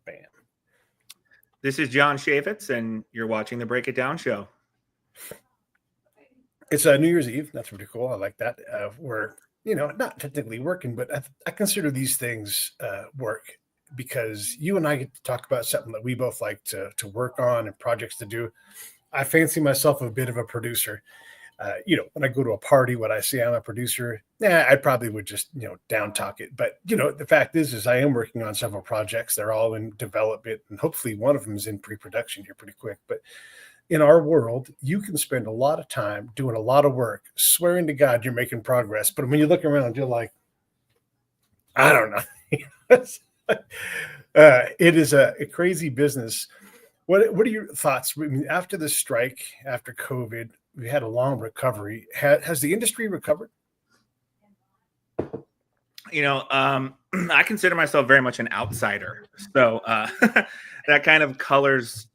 Bam. This is Jon Shaivitz, and you're watching the Break It Down show. It's New Year's Eve. That's pretty cool. I like that. We're, not technically working, but I consider these things work because you and I get to talk about something that we both like to work on and projects to do. I fancy myself a bit of a producer. When I go to a party, when I say I'm a producer, I probably would just, down talk it. But, the fact is I am working on several projects. They're all in development, and hopefully one of them is in pre-production here pretty quick. But in our world, you can spend a lot of time doing a lot of work, swearing to God you're making progress. But when you look around, you're like, I don't know. It is a crazy business. What are your thoughts? I mean, after the strike, after COVID, we had a long recovery. Has the industry recovered? I consider myself very much an outsider. So that kind of colors,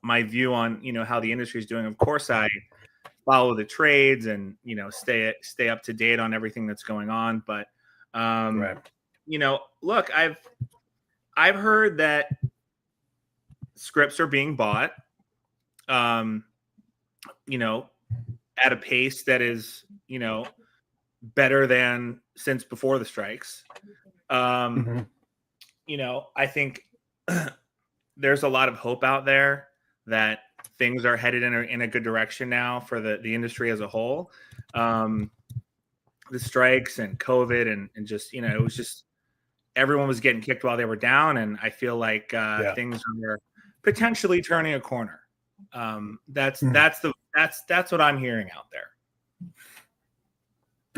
my view on, how the industry is doing. Of course, I follow the trades and, stay up to date on everything that's going on. But, Right. Look, I've heard that scripts are being bought, at a pace that is, better than since before the strikes. I think there's a lot of hope out there that things are headed in a good direction now for the industry as a whole. The strikes and COVID and just, it was just, everyone was getting kicked while they were down. And I feel like things are potentially turning a corner. That's what I'm hearing out there.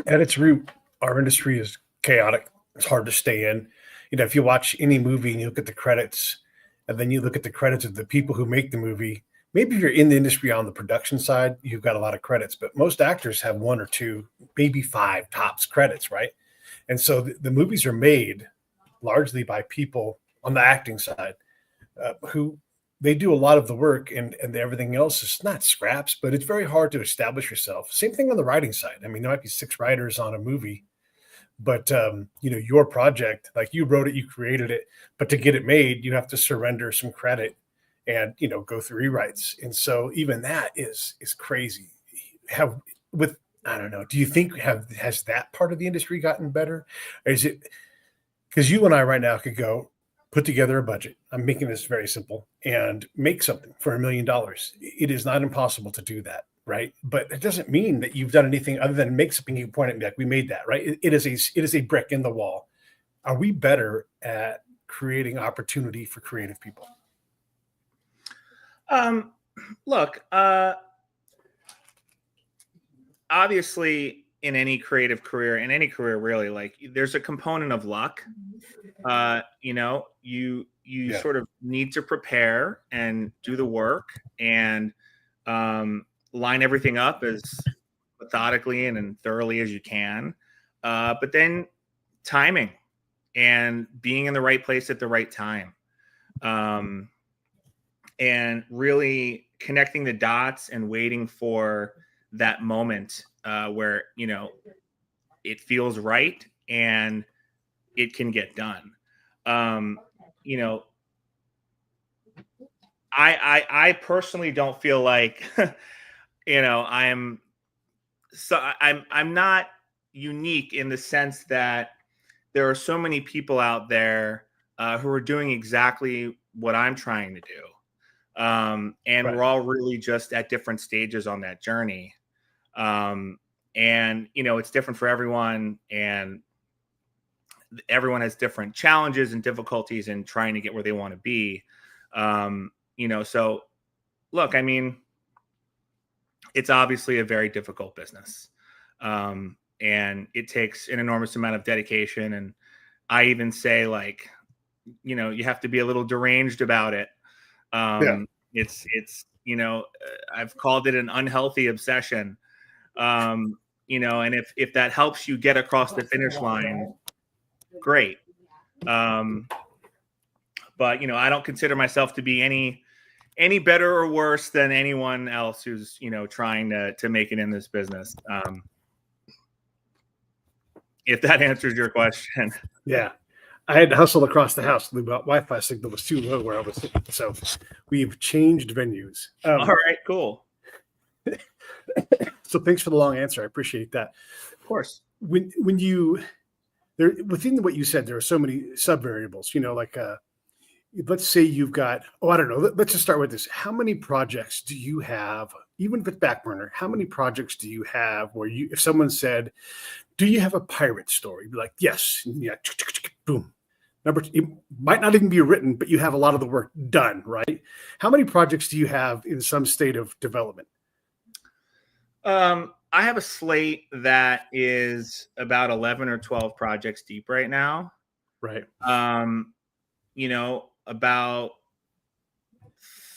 At its root, our industry is chaotic. It's hard to stay in. If you watch any movie and you look at the credits, and then you look at the credits of the people who make the movie, maybe if you're in the industry on the production side, you've got a lot of credits, but most actors have 1 or 2, maybe 5 tops credits, right? And so the movies are made largely by people on the acting side who they do a lot of the work and everything else is not scraps, but it's very hard to establish yourself. Same thing on the writing side. I mean, there might be 6 writers on a movie, but your project, like you wrote it, you created it, but to get it made, you have to surrender some credit and, go through rewrites. And so even that is crazy. I don't know, do you think has that part of the industry gotten better? Or is it, because you and I right now could go put together a budget. I'm making this very simple and make something for $1 million. It is not impossible to do that, right? But it doesn't mean that you've done anything other than make something. You point at me like, we made that, right? It is a brick in the wall. Are we better at creating opportunity for creative people? Look, obviously in any creative career, in any career really, like there's a component of luck. You sort of need to prepare and do the work and line everything up as methodically and thoroughly as you can. But then timing and being in the right place at the right time. And really connecting the dots and waiting for that moment where, it feels right and it can get done. I personally don't feel like, I'm not unique in the sense that there are so many people out there who are doing exactly what I'm trying to do. And right. We're all really just at different stages on that journey. And, it's different for everyone, and everyone has different challenges and difficulties in trying to get where they want to be. So look, I mean, it's obviously a very difficult business. And it takes an enormous amount of dedication. And I even say, like, you have to be a little deranged about it. It's I've called it an unhealthy obsession. And if that helps you get across the finish line, great. But I don't consider myself to be any better or worse than anyone else who's, trying to make it in this business. If that answers your question. Yeah. I had to hustle across the house. The Wi-Fi signal was too low where I was sitting. So we've changed venues. All right, cool. So thanks for the long answer. I appreciate that. Of course. When you there within what you said, there are so many sub variables. Like let's say you've got, I don't know. Let's just start with this. How many projects do you have, even if it's back burner? How many projects do you have where if someone said, "Do you have a pirate story?" You'd be like, "Yes." Yeah, boom. Number two, it might not even be written, but you have a lot of the work done, right? How many projects do you have in some state of development? I have a slate that is about 11 or 12 projects deep right now. Right. About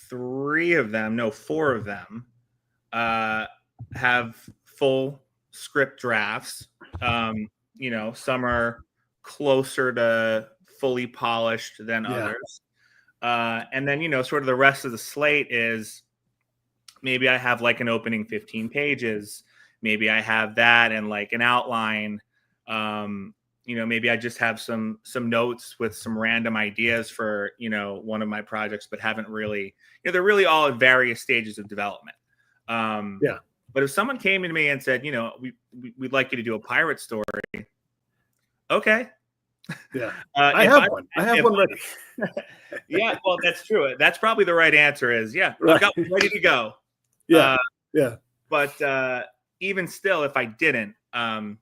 4 of them have full script drafts. Some are closer to fully polished than others. And then, sort of the rest of the slate is maybe I have like an opening 15 pages. Maybe I have that and like an outline. Maybe I just have some notes with some random ideas for, one of my projects, but haven't really, they're really all at various stages of development. But if someone came to me and said, we'd like you to do a pirate story. Okay. Yeah. I have one ready. Yeah. Well, that's true. That's probably the right answer is, I've got one ready to go. Yeah. But even still, if I didn't, I'm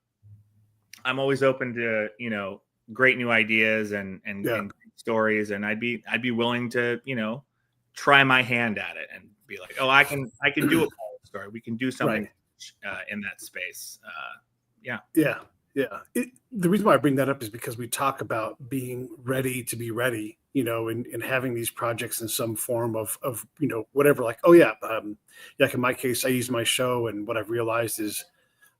always open to, great new ideas and stories. And I'd be willing to, try my hand at it and be like, I can do a pirate story. We can do something in that space. Yeah. The reason why I bring that up is because we talk about being ready to be ready, and having these projects in some form of whatever, like, like in my case, I use my show. And what I've realized is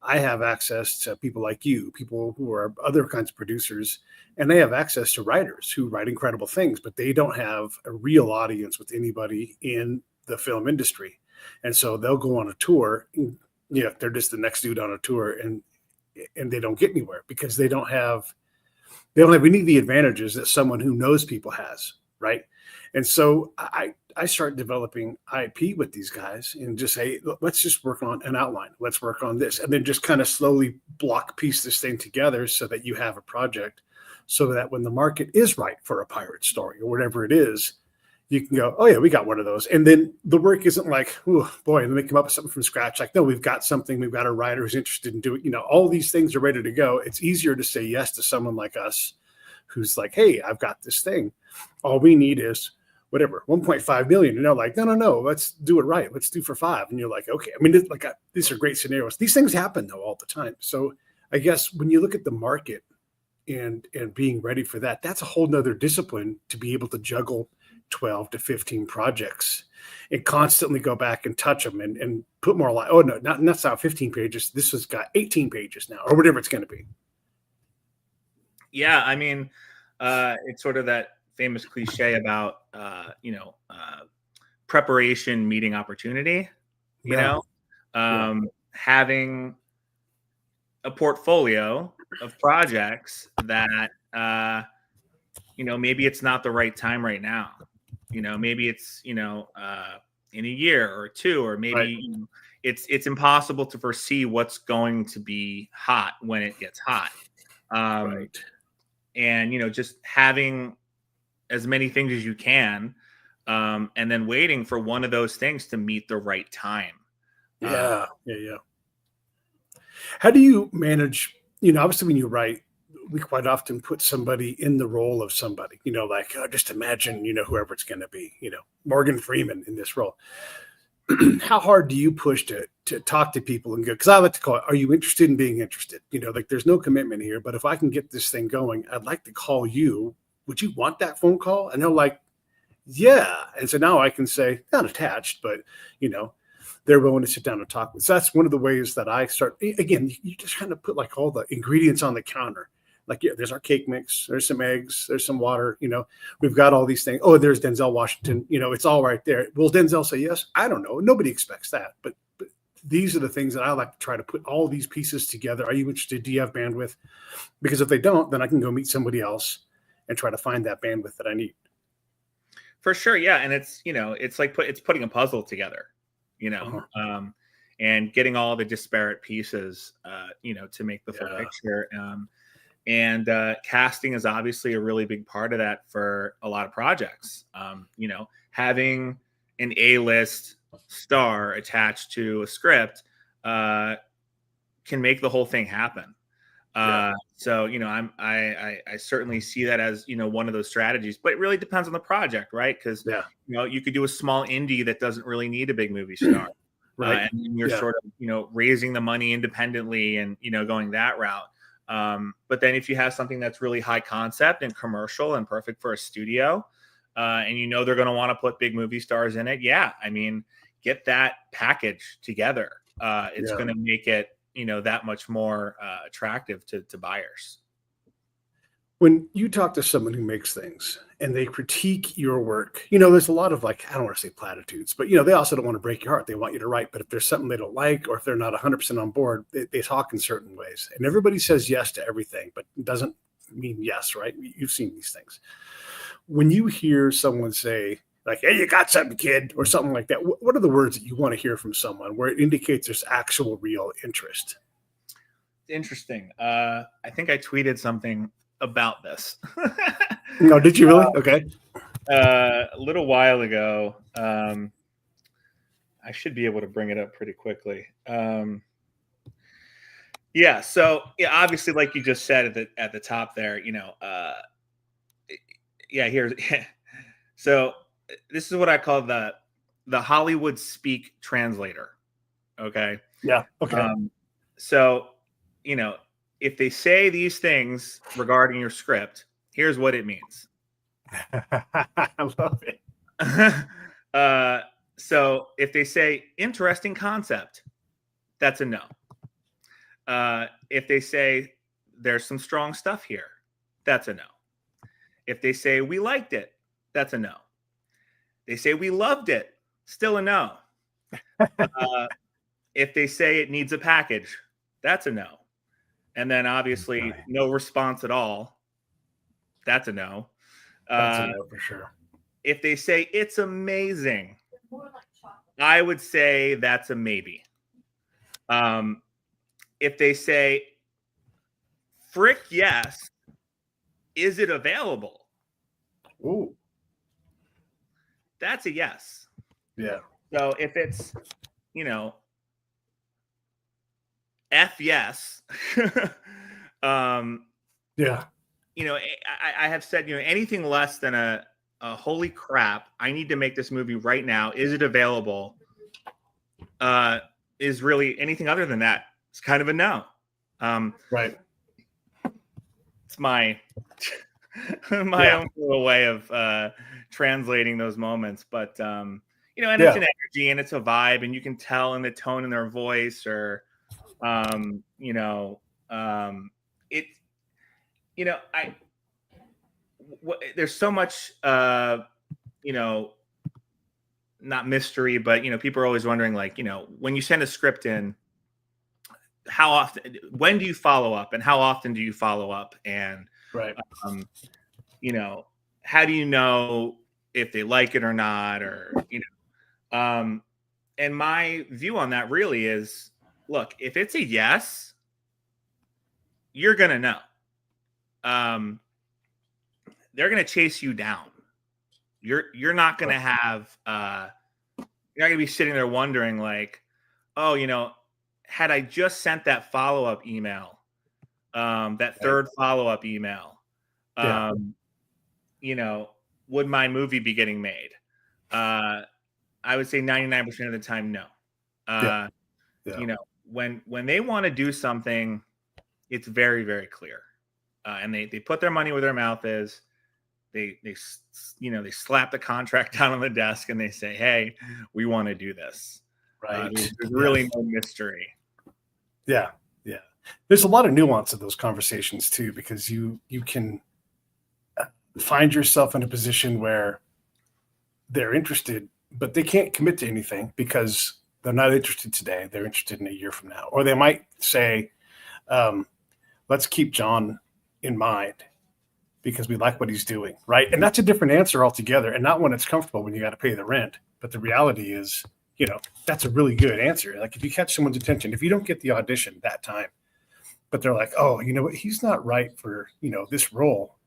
I have access to people like you, people who are other kinds of producers, and they have access to writers who write incredible things, but they don't have a real audience with anybody in the film industry. And so they'll go on a tour. They're just the next dude on a tour, and they don't get anywhere because they don't have any of the advantages that someone who knows people has, right? And so I start developing IP with these guys and just say, let's just work on an outline. Let's work on this. And then just kind of slowly piece this thing together so that you have a project, so that when the market is right for a pirate story or whatever it is, you can go, we got one of those. And then the work isn't like, oh boy, let me come up with something from scratch. Like, no, we've got something. We've got a writer who's interested in doing, all these things are ready to go. It's easier to say yes to someone like us who's like, hey, I've got this thing. All we need is whatever, 1.5 million. And they're like, no, let's do it right. Let's do for 5. And you're like, okay. I mean, these are great scenarios. These things happen though all the time. So I guess when you look at the market and being ready for that, that's a whole nother discipline to be able to juggle 12 to 15 projects and constantly go back and touch them and put more light. Oh no, that's not 15 pages. This has got 18 pages now, or whatever it's going to be. Yeah. I mean, it's sort of that famous cliche about, preparation meeting opportunity, having a portfolio of projects that, maybe it's not the right time right now. Maybe it's, in a year or two, or maybe it's impossible to foresee what's going to be hot when it gets hot. And, just having as many things as you can, and then waiting for one of those things to meet the right time. Yeah. How do you manage, obviously when you write, we quite often put somebody in the role of somebody, just imagine, whoever it's going to be, Morgan Freeman in this role. How hard do you push to talk to people and go, because I like to call it, are you interested in being interested? There's no commitment here, but if I can get this thing going, I'd like to call you. Would you want that phone call? And they're like, yeah. And so now I can say, not attached, but, they're willing to sit down and talk with. So that's one of the ways that I start. Again, you just kind of put like all the ingredients on the counter. Like, there's our cake mix, there's some eggs, there's some water, we've got all these things. Oh, there's Denzel Washington, it's all right there. Will Denzel say yes? I don't know. Nobody expects that. But these are the things that I like to try to put all these pieces together. Are you interested? Do you have bandwidth? Because if they don't, then I can go meet somebody else and try to find that bandwidth that I need. For sure. Yeah. And it's, it's like it's putting a puzzle together, and getting all the disparate pieces, to make the full picture. And casting is obviously a really big part of that for a lot of projects. Having an A-list star attached to a script can make the whole thing happen. So, I certainly see that as, one of those strategies, but it really depends on the project, right? Because, you could do a small indie that doesn't really need a big movie star. Right. And you're sort of, raising the money independently and, going that route. But then if you have something that's really high concept and commercial and perfect for a studio, and they're going to want to put big movie stars in it. Yeah. I mean, get that package together. It's going to make it, that much more attractive to buyers. When you talk to someone who makes things and they critique your work, there's a lot of I don't want to say platitudes, but they also don't want to break your heart. They want you to write, but if there's something they don't like, or if they're not 100% on board, they talk in certain ways, and everybody says yes to everything, but it doesn't mean yes, right? You've seen these things. When you hear someone say hey, you got something, kid, or something like that, what are the words that you want to hear from someone where it indicates there's actual real interest? Interesting. I think I tweeted something about this. No, did you really? Okay. A little while ago. I should be able to bring it up pretty quickly. So obviously, like you just said at the top there, here's so this is what I call the Hollywood speak translator. Okay. Yeah. Okay. So, if they say these things regarding your script, here's what it means. I love it. So if they say interesting concept, that's a no. If they say there's some strong stuff here, that's a no. If they say we liked it, that's a no. They say we loved it, still a no. If they say it needs a package, that's a no. And then obviously no response at all, that's a no. That's a no for sure. If they say it's amazing, I would say that's a maybe. If they say frick yes, is it available? Ooh. That's a yes. Yeah. So if it's, F yes, I have said, anything less than a holy crap, I need to make this movie right now. Is it available? Is really anything other than that. It's kind of a no. Right. It's my own little way of translating those moments, but it's an energy and it's a vibe, and you can tell in the tone in their voice, or there's so much not mystery, but people are always wondering, when you send a script in, how often, when do you follow up, and how often do you follow up, and right. How do you know if they like it or not, or and my view on that really is, look, if it's a yes, you're gonna know. They're gonna chase you down. You're not gonna have you're not gonna be sitting there wondering had I just sent that follow-up email, that third follow-up email, would my movie be getting made? I would say 99% of the time, no. When they want to do something, it's very, very clear, and they put their money where their mouth is. They slap the contract down on the desk and they say, "Hey, we want to do this." Right. There's really no mystery. Yeah. Yeah. There's a lot of nuance in those conversations too, because you can find yourself in a position where they're interested, but they can't commit to anything because they're not interested today. They're interested in a year from now. Or they might say, let's keep Jon in mind because we like what he's doing, right? And that's a different answer altogether, and not when it's comfortable when you got to pay the rent. But the reality is, that's a really good answer. Like if you catch someone's attention, if you don't get the audition that time, but they're like, oh, you know what, he's not right for, this role,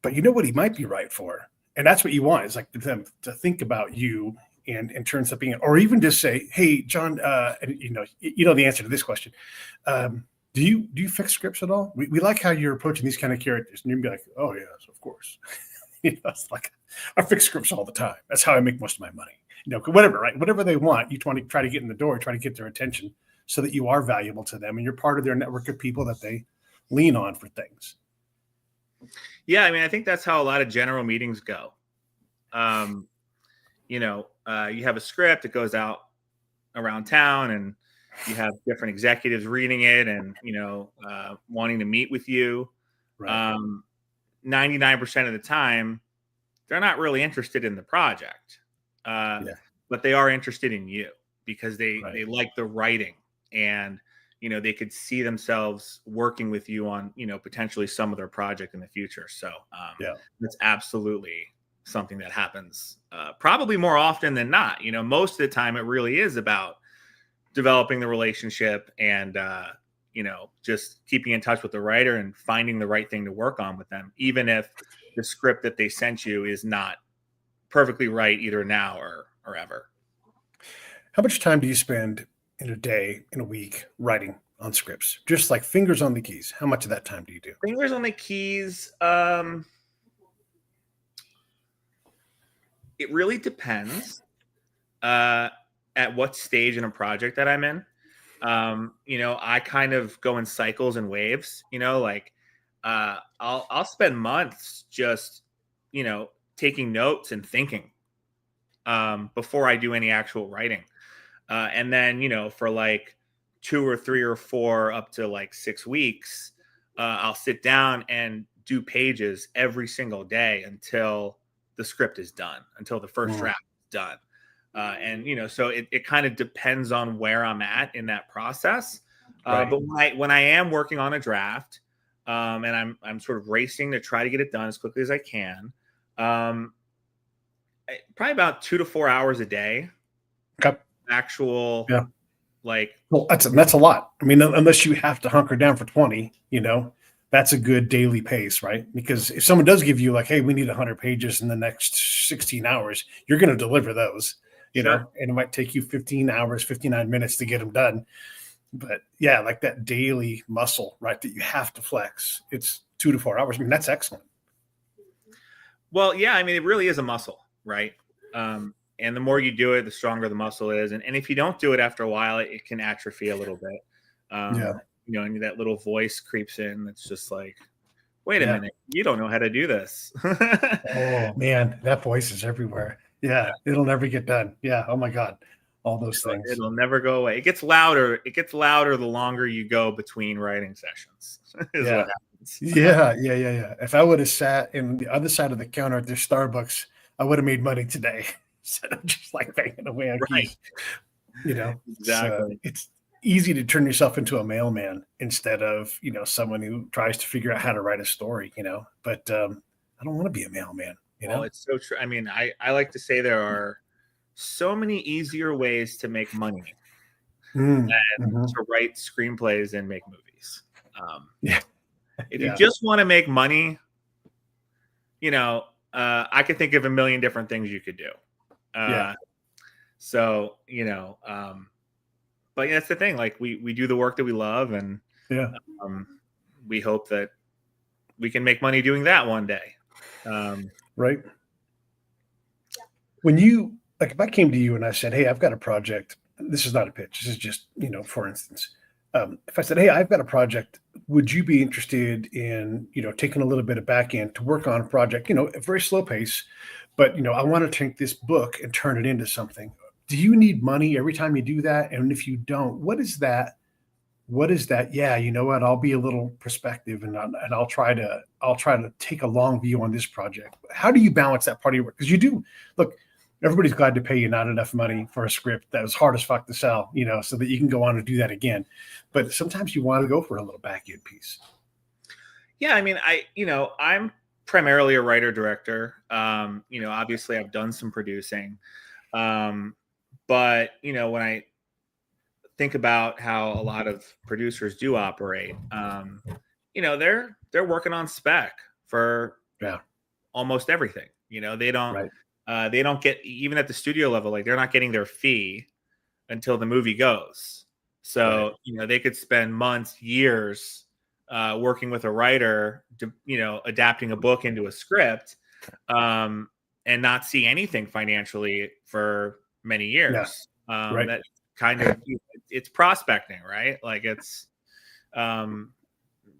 but you know what he might be right for. And that's what you want, is like them to think about you and turn something in, or even just say, hey, John, and you know the answer to this question. Do you fix scripts at all? We like how you're approaching these kind of characters. And you'd be like, oh yes, of course. It's like, I fix scripts all the time. That's how I make most of my money. Whatever, right? Whatever they want, you want to try to get in the door, try to get their attention so that you are valuable to them and you're part of their network of people that they lean on for things. Yeah, I mean, I think that's how a lot of general meetings go. You have a script that goes out around town, and you have different executives reading it and, wanting to meet with you. Right. 99% of the time, they're not really interested in the project, but they are interested in you because they like the writing, and, they could see themselves working with you on, potentially some of their project in the future. So that's absolutely something that happens probably more often than not. Most of the time it really is about developing the relationship and, just keeping in touch with the writer and finding the right thing to work on with them, even if the script that they sent you is not perfectly right either now or ever. How much time do you spend in a day, in a week, writing on scripts? Just like fingers on the keys. How much of that time do you do? Fingers on the keys. It really depends at what stage in a project that I'm in. I kind of go in cycles and waves, I'll spend months just, taking notes and thinking before I do any actual writing. And then, for like 2 or 3 or 4 up to like 6 weeks, I'll sit down and do pages every single day until the script is done, until the first draft is done. And, so it kind of depends on where I'm at in that process. But when I am working on a draft, and I'm sort of racing to try to get it done as quickly as I can, probably about 2 to 4 hours a day. Okay. Actual, well, that's a lot. I mean, unless you have to hunker down for 20, that's a good daily pace, right? Because if someone does give you like, hey, we need 100 pages in the next 16 hours, you're going to deliver those, know, and it might take you 15 hours, 59 minutes to get them done. But yeah, like that daily muscle, right, that you have to flex, it's 2 to 4 hours. I mean, that's excellent. Well, yeah, I mean, it really is a muscle, right? And the more you do it, the stronger the muscle is. And if you don't do it after a while, it can atrophy a little bit. And that little voice creeps in. It's just like, wait a minute, you don't know how to do this. Oh man, that voice is everywhere. Yeah, it'll never get done. Yeah. Oh my God. All those things. It'll never go away. It gets louder. It gets louder the longer you go between writing sessions. Is what happens. Yeah. If I would have sat in the other side of the counter at the Starbucks, I would have made money today. Instead of just like banging away on keys. Exactly. So it's easy to turn yourself into a mailman instead of, someone who tries to figure out how to write a story, but I don't want to be a mailman, Oh, it's so true. I mean, I like to say there are so many easier ways to make money than to write screenplays and make movies. If you just want to make money, I could think of a million different things you could do. So, but that's the thing. Like we do the work that we love, and we hope that we can make money doing that one day. Right. When you, like, if I came to you and I said, hey, I've got a project, this is not a pitch. This is just, for instance, if I said, hey, I've got a project, would you be interested in, taking a little bit of back end to work on a project, a very slow pace, but, I want to take this book and turn it into something. Do you need money every time you do that? And if you don't, what is that? Yeah, you know what? I'll be a little perspective and I'll try to take a long view on this project. How do you balance that part of your work? Because you do, look, everybody's glad to pay you not enough money for a script that was hard as fuck to sell, so that you can go on and do that again. But sometimes you want to go for a little back end piece. Yeah, I mean, I'm primarily a writer director. Obviously I've done some producing. But when I think about how a lot of producers do operate, they're working on spec for Yeah. almost everything. Right. They don't get, even at the studio level, like they're not getting their fee until the movie goes. Right. So, they could spend months, years working with a writer to, adapting a book into a script, and not see anything financially for many Yeah. years. Right. That kind of, it's prospecting, right? Like um,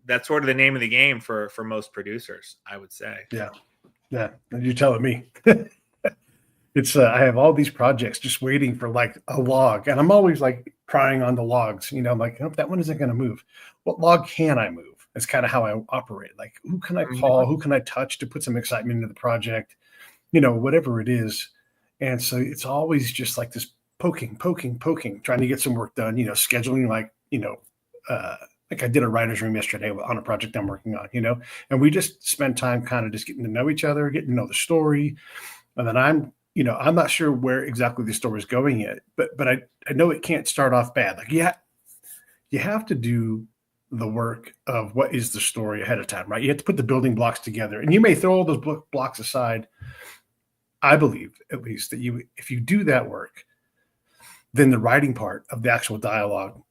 that's sort of the name of the game for most producers, I would say. Yeah. Yeah. And you're telling me. It's I have all these projects just waiting for like a log, and I'm always like prying on the logs. I'm like, oh, that one isn't going to move. What log can I move? That's kind of how I operate. Like, who can I call? Who can I touch to put some excitement into the project? Whatever it is. And so it's always just like this poking, trying to get some work done. Scheduling like I did a writer's room yesterday on a project I'm working on. And we just spend time kind of just getting to know each other, getting to know the story, and then I'm not sure where exactly the story is going yet, but I know it can't start off bad. Like, yeah, you have to do the work of what is the story ahead of time, right? You have to put the building blocks together, and you may throw all those blocks aside. I believe, at least, that if you do that work, then the writing part of the actual dialogue,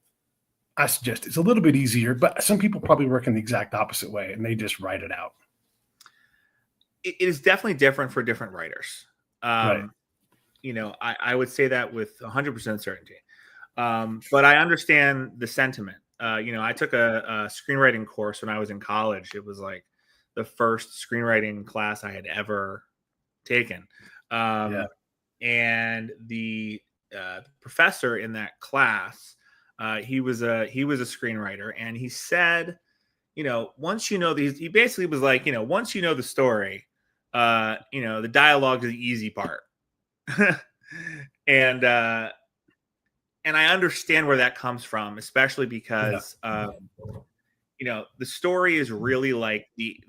I suggest it's a little bit easier, but some people probably work in the exact opposite way and they just write it out. It is definitely different for different writers. Right. I would say that with 100% certainty. But I understand the sentiment. I took a screenwriting course when I was in college. It was like the first screenwriting class I had ever taken. And the professor in that class, he was a screenwriter, and he said, once he basically was like, once you know the story, the dialogue is the easy part. and I understand where that comes from, especially because the story is really like the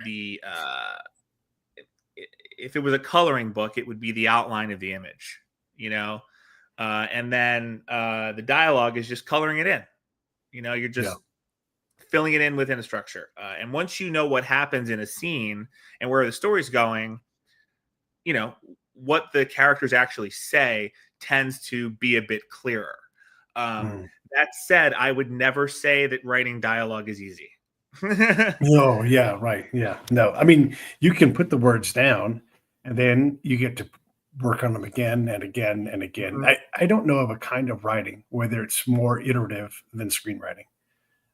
if it was a coloring book, it would be the outline of the image, and then the dialogue is just coloring it in. You're just filling it in within a structure. And once you know what happens in a scene and where the story's going, what the characters actually say tends to be a bit clearer. That said, I would never say that writing dialogue is easy. No, yeah, right. Yeah. No, I mean, you can put the words down and then you get to work on them again and again and again. Mhm. I don't know of a kind of writing whether it's more iterative than screenwriting.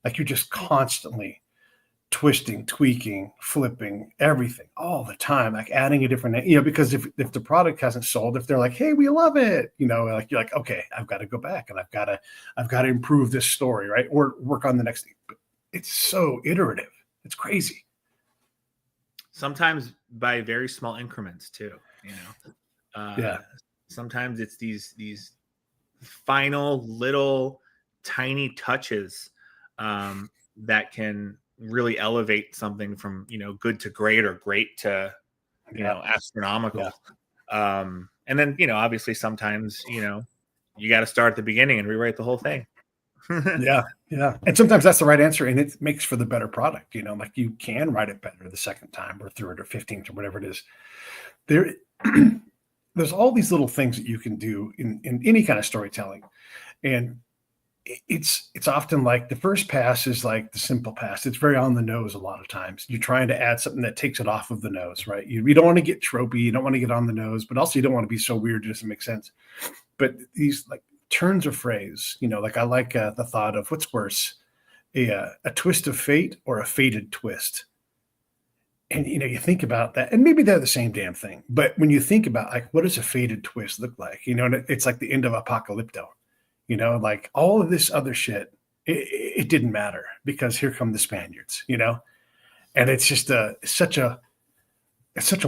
Like you're just constantly twisting, tweaking, flipping everything all the time, like adding a different, because if the product hasn't sold, if they're like, hey, we love it, like you're like, okay, I've got to go back and I've got to improve this story, right? Or work on the next thing. But it's so iterative. It's crazy. Sometimes by very small increments too, Yeah. Sometimes it's these final little tiny touches that can really elevate something from good to great or great to astronomical. And then obviously sometimes you got to start at the beginning and rewrite the whole thing. Yeah, and sometimes that's the right answer, and it makes for the better product. Like you can write it better the second time or third or 15th or whatever it is. There's all these little things that you can do in any kind of storytelling, and it's often like the first pass is like the simple pass. It's very on the nose a lot of times. You're trying to add something that takes it off of the nose, right? You don't want to get tropey, you don't want to get on the nose, but also you don't want to be so weird it doesn't make sense. But these like turns of phrase, like I like the thought of what's worse, a twist of fate or a fated twist. And you think about that, and maybe they're the same damn thing. But when you think about like what does a fated twist look like, and it's like the end of Apocalypto. Like all of this other shit, it didn't matter because here come the Spaniards, and it's just such a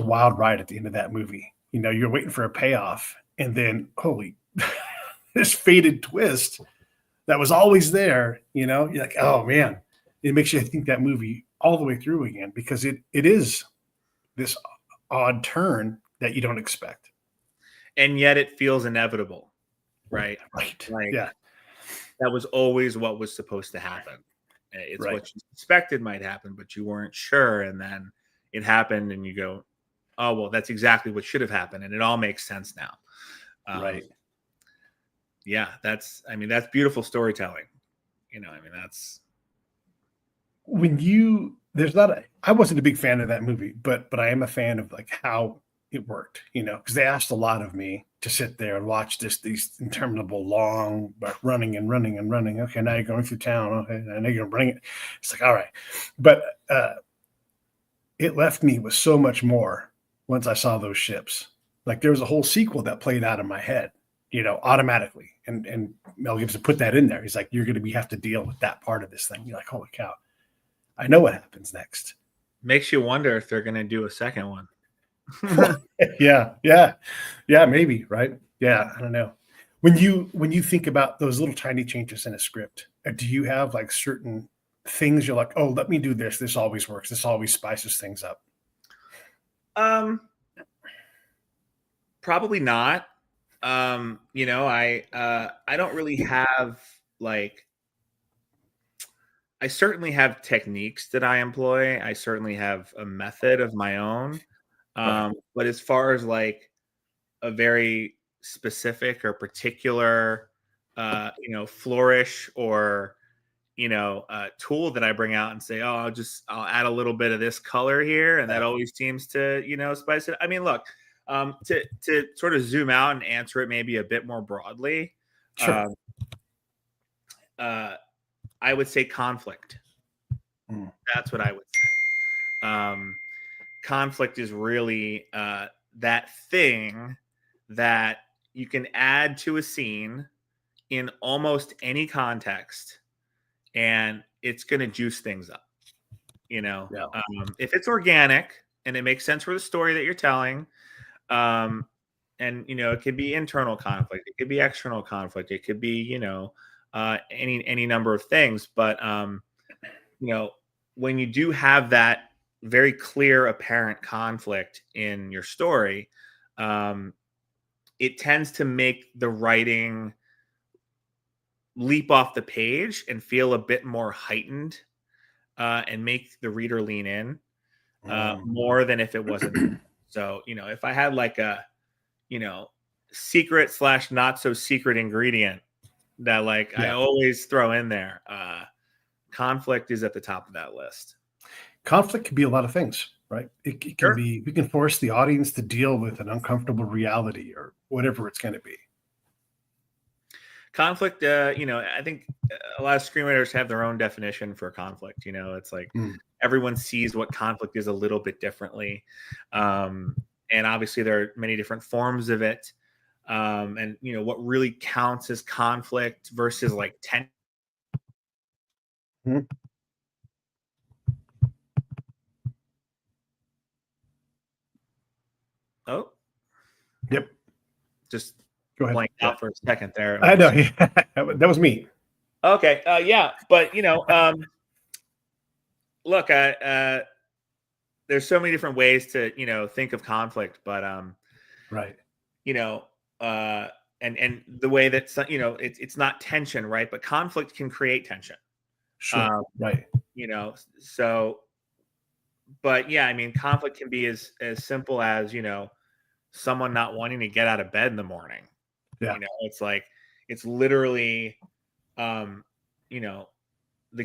wild ride at the end of that movie. You're waiting for a payoff, and then holy, this fated twist that was always there. You're like, oh man, it makes you think that movie all the way through again, because it is this odd turn that you don't expect. And yet it feels inevitable, right? Right. Like Yeah. that was always what was supposed to happen. It's Right. what you suspected might happen, but you weren't sure. And then it happened and you go, oh, well, that's exactly what should have happened. And it all makes sense now. Right. Yeah, that's beautiful storytelling. That's I wasn't a big fan of that movie, but I am a fan of like how it worked, because they asked a lot of me to sit there and watch these interminable long running and running and running. Okay, now you're going through town. Okay, I know you're gonna bring it. It's like, all right. But it left me with so much more once I saw those ships. Like there was a whole sequel that played out in my head, automatically. And Mel Gibson put that in there. He's like, you're gonna have to deal with that part of this thing. You're like, holy cow. I know what happens next. makes you wonder if they're going to do a second one. Yeah, maybe, right? Yeah, I don't know. When you think about those little tiny changes in a script, do you have like certain things you're like, oh, let me do this. This always works. This always spices things up. Probably not. I don't really have like. I certainly have techniques that I employ. I certainly have a method of my own. But as far as like a very specific or particular, flourish or, tool that I bring out and say, oh, I'll add a little bit of this color here. And that always seems to, spice it. I mean, look, to sort of zoom out and answer it maybe a bit more broadly. Sure. I would say conflict. That's what I would say. Conflict is really that thing that you can add to a scene in almost any context, and it's going to juice things up. If it's organic and it makes sense for the story that you're telling, and it could be internal conflict, it could be external conflict, it could be any number of things, but when you do have that very clear apparent conflict in your story, it tends to make the writing leap off the page and feel a bit more heightened, and make the reader lean in more than if it wasn't. So if I had like a secret / not so secret ingredient that I always throw in there, conflict is at the top of that list. Conflict can be a lot of things, right? It can be, we can force the audience to deal with an uncomfortable reality or whatever it's going to be. Conflict, I think a lot of screenwriters have their own definition for conflict. It's like everyone sees what conflict is a little bit differently. And obviously there are many different forms of it. And what really counts as conflict versus like tension. Oh, yep. Just go ahead. Blanked out for a second there. I know. That was me. Okay. Yeah. But look, there's so many different ways to think of conflict, but right. And the way that it's not tension, right? But conflict can create tension. Sure. Right. So, but yeah, I mean, conflict can be as simple as someone not wanting to get out of bed in the morning. Yeah. It's like it's literally, the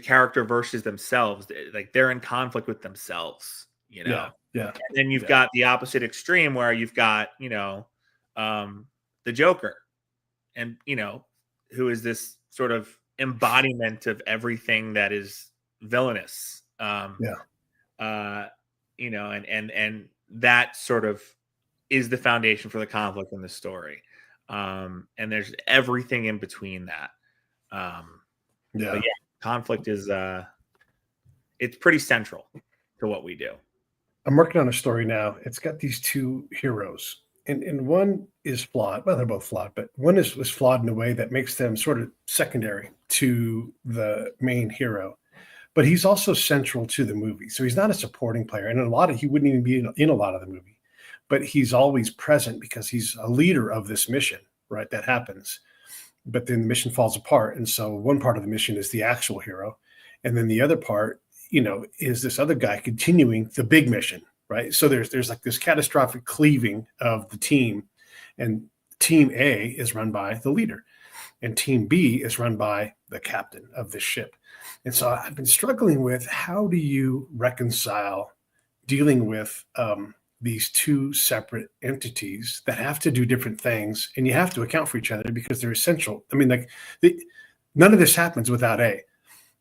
character versus themselves. Like they're in conflict with themselves. Yeah. And then you've got the opposite extreme where you've got the Joker, and who is this sort of embodiment of everything that is villainous. And that sort of is the foundation for the conflict in the story. And there's everything in between that. But yeah, conflict is it's pretty central to what we do. I'm working on a story now. It's got these two heroes, and one is flawed. Well, they're both flawed, but one is flawed in a way that makes them sort of secondary to the main hero. but he's also central to the movie. So he's not a supporting player, and he wouldn't even be in a lot of the movie, but he's always present because he's a leader of this mission, right? That happens, but then the mission falls apart, and so one part of the mission is the actual hero, and then the other part, is this other guy continuing the big mission, right? So there's like this catastrophic cleaving of the team, and Team A is run by the leader, and Team B is run by the captain of this ship. And so I've been struggling with, how do you reconcile dealing with these two separate entities that have to do different things, and you have to account for each other because they're essential. I mean, none of this happens without A,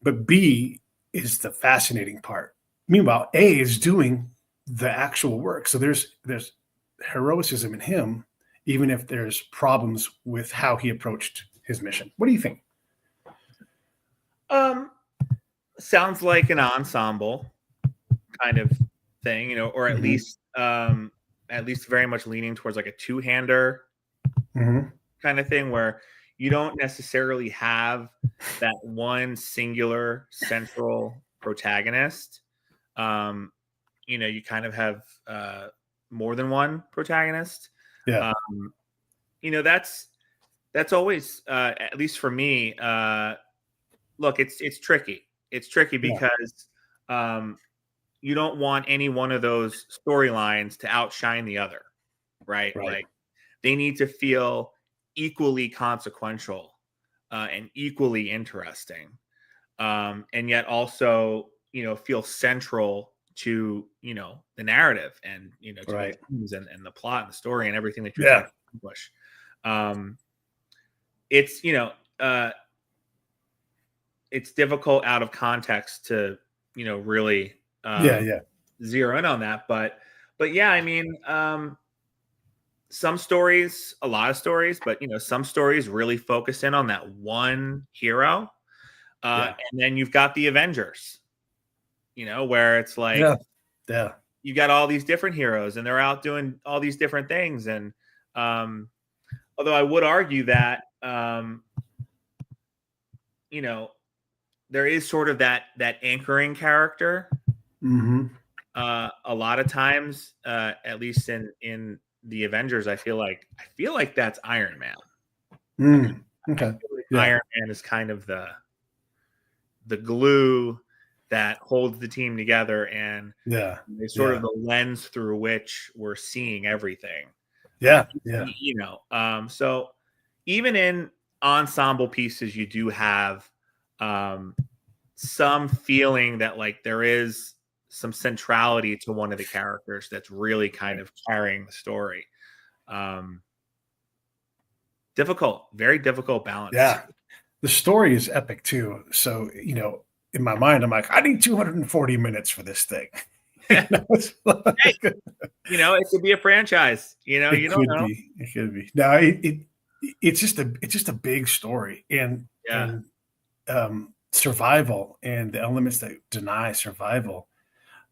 but B is the fascinating part. Meanwhile, A is doing the actual work. So there's heroicism in him, even if there's problems with how he approached his mission. What do you think? Sounds like an ensemble kind of thing, or at least very much leaning towards like a two-hander kind of thing, where you don't necessarily have that one singular central protagonist. You kind of have more than one protagonist. Yeah. That's always, at least for me, look, it's tricky. It's tricky because you don't want any one of those storylines to outshine the other, right? Like, they need to feel equally consequential and equally interesting, and yet also, feel central to, the narrative and, to the themes and the plot and the story and everything that you're trying to accomplish. It's difficult out of context to, really zero in on that. But yeah, I mean, some stories, a lot of stories, but, some stories really focus in on that one hero. And then you've got the Avengers, where it's like, you got all these different heroes and they're out doing all these different things. And although I would argue that, there is sort of that anchoring character. A lot of times, at least in the Avengers, I feel like that's Iron Man. Iron Man is kind of the glue that holds the team together, and it's sort of the lens through which we're seeing everything. So even in ensemble pieces, you do have some feeling that, like, there is some centrality to one of the characters that's really kind of carrying the story. Very difficult balance. The story is epic too. So, in my mind, I'm like, I need 240 minutes for this thing. It could be a franchise. You don't know. It could be. No, it's just a big story, and survival and the elements that deny survival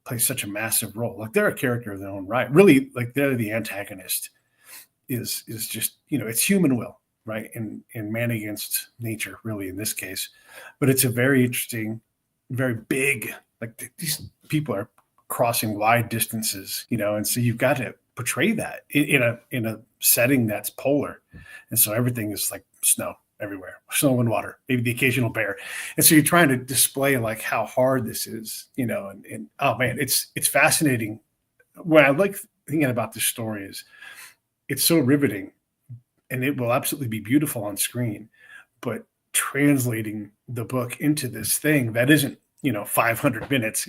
play such a massive role. Like, they're a character of their own right. Really, like, they're the antagonist. Is just, it's human will, right, and man against nature, really, in this case. But it's a very interesting, very big. Like, these people are crossing wide distances, and so you've got to portray that in a setting that's polar, and so everything is like snow everywhere, snow and water, maybe the occasional bear, and so you're trying to display like how hard this is, and oh man, it's fascinating. What I like thinking about this story is it's so riveting, and it will absolutely be beautiful on screen, but translating the book into this thing that isn't 500 minutes,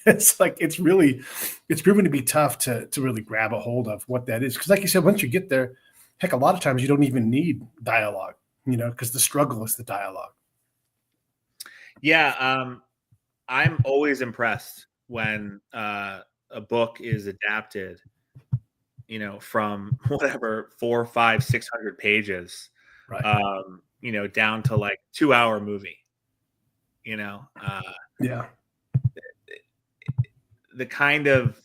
it's proven to be tough to really grab a hold of what that is. Because like you said, once you get there, heck, a lot of times you don't even need dialogue, because the struggle is the dialogue. I'm always impressed when a book is adapted, from whatever 400, 500, 600 pages, down to like 2-hour movie. The kind of,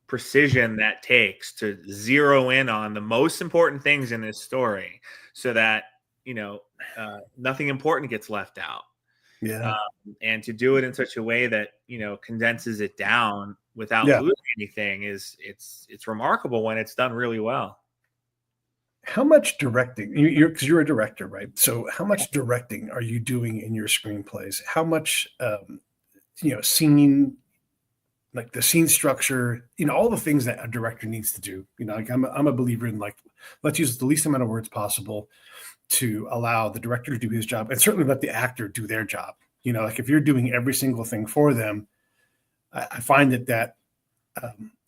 precision that takes to zero in on the most important things in this story so that, nothing important gets left out. Yeah. And to do it in such a way that, condenses it down without Yeah. losing anything it's remarkable when it's done really well. How much directing, because you're a director, right? So how much directing are you doing in your screenplays? How much, scene, like the scene structure, all the things that a director needs to do. Like I'm a believer in, like, let's use the least amount of words possible to allow the director to do his job, and certainly let the actor do their job. Like if you're doing every single thing for them, I find that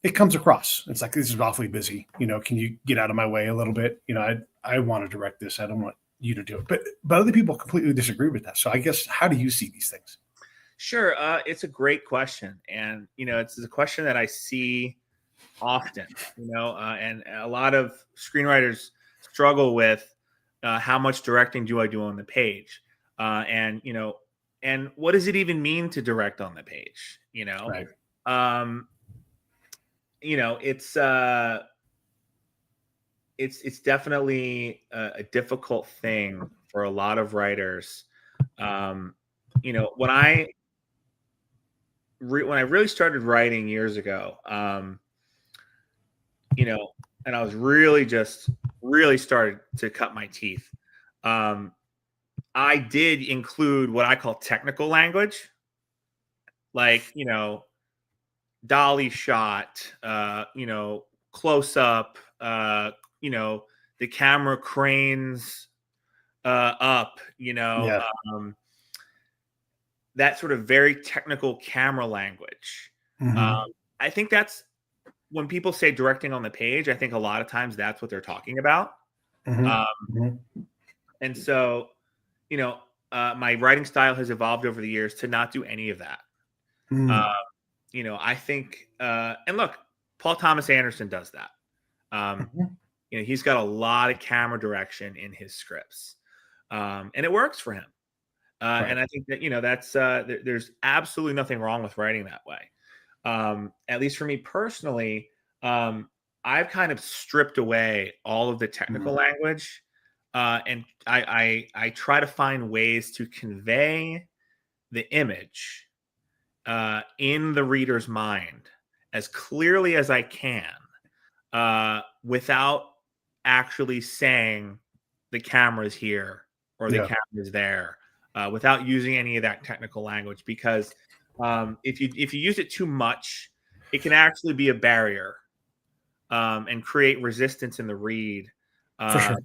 it comes across. It's like, this is awfully busy. Can you get out of my way a little bit? I want to direct this. I don't want you to do it. But other people completely disagree with that. So I guess, how do you see these things? Sure. It's a great question. And, it's a question that I see often, and a lot of screenwriters struggle with how much directing do I do on the page? And what does it even mean to direct on the page? Right. It's definitely a difficult thing for a lot of writers. When I really started writing years ago, and I was really started to cut my teeth. I did include what I call technical language, like, dolly shot, close up, the camera cranes up, Yeah. that sort of very technical camera language. Mhm. I think that's when people say directing on the page, I think a lot of times that's what they're talking about. Mhm. Um, Mhm. and so, my writing style has evolved over the years to not do any of that. Uh, Mm. I think, and look, Paul Thomas Anderson does that. Um, Mhm. he's got a lot of camera direction in his scripts, and it works for him. Right. And I think that, that's there's absolutely nothing wrong with writing that way. At least for me personally, I've kind of stripped away all of the technical Mhm. language, and I try to find ways to convey the image in the reader's mind as clearly as I can, without actually saying the camera's here or the Yeah. camera's there, without using any of that technical language. Because if you use it too much, it can actually be a barrier, and create resistance in the read. For Uh, sure.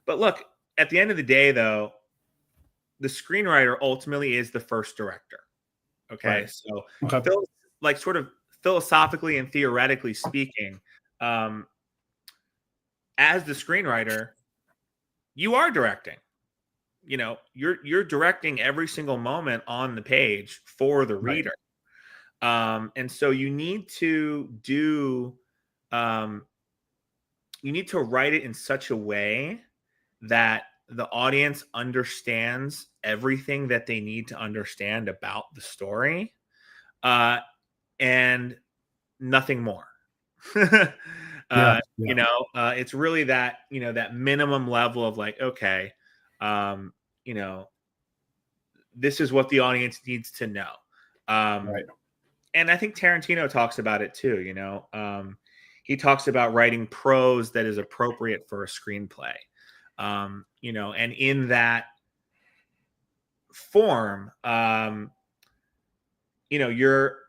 but look, at the end of the day, though, the screenwriter ultimately is the first director. Okay, Right. so Okay. like sort of philosophically and theoretically speaking, um, as the screenwriter, you are directing. You're directing every single moment on the page for the Right. reader, and so um, you need to write it in such a way that the audience understands everything that they need to understand about the story, uh, and nothing more. Yeah. Yeah. It's really that minimum level of like, okay, um, you know, this is what the audience needs to know. Um, Right. and I think Tarantino talks about it too. He talks about writing prose that is appropriate for a screenplay. And in that form, you're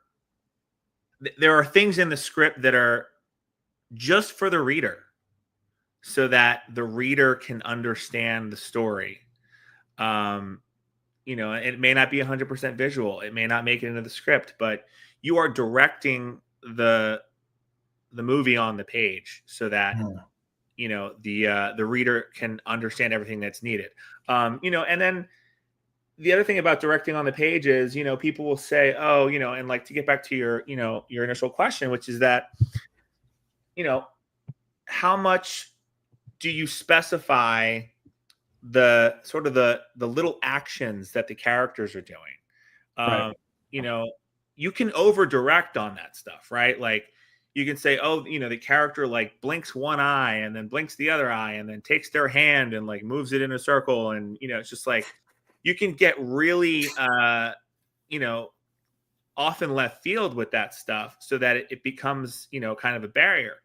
there are things in the script that are just for the reader, so that the reader can understand the story. It may not be 100% visual. It may not make it into the script, but you are directing the movie on the page so that Mm. the reader can understand everything that's needed. And then the other thing about directing on the page is, people will say, oh, and like, to get back to your initial question, which is that, you know, how much do you specify the sort of the little actions that the characters are doing? Right. um you know you can over direct on that stuff, right? Like, you can say, oh, the character like blinks one eye and then blinks the other eye and then takes their hand and like moves it in a circle, and it's just like, you can get really, you know, often left field with that stuff, so that it becomes, you know, kind of a barrier.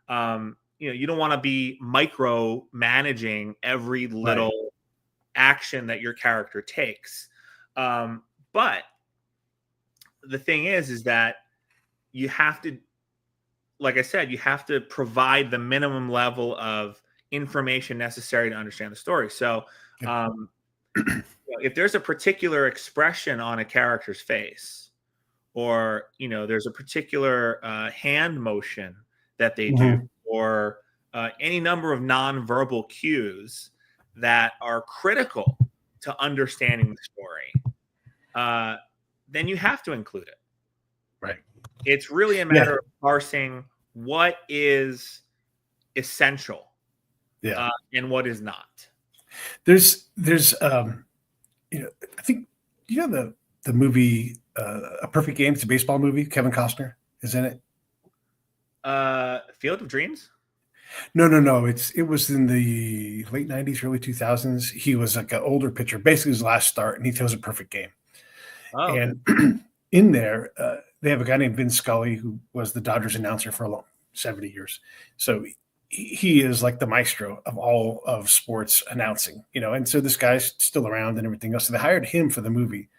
You know, you don't want to be micro managing every little action that your character takes. But the thing is that you have to, like I said, you have to provide the minimum level of information necessary to understand the story. So, if there's a particular expression on a character's face, or, you know, there's a particular hand motion that they do, or any number of nonverbal cues that are critical to understanding the story, then you have to include it. Right. It's really a matter of parsing what is essential, and what is not. There's you know, I think, you know, the movie A Perfect Game. It's a baseball movie. Kevin Costner is in it. Field of Dreams? No. It was in the late 90s, early 2000s. He was like an older pitcher, basically his last start, and he throws a perfect game. Oh. And in there, they have a guy named Vin Scully, who was the Dodgers announcer for a long 70 years. So he is like the maestro of all of sports announcing, you know. And so this guy's still around and everything else. So they hired him for the movie.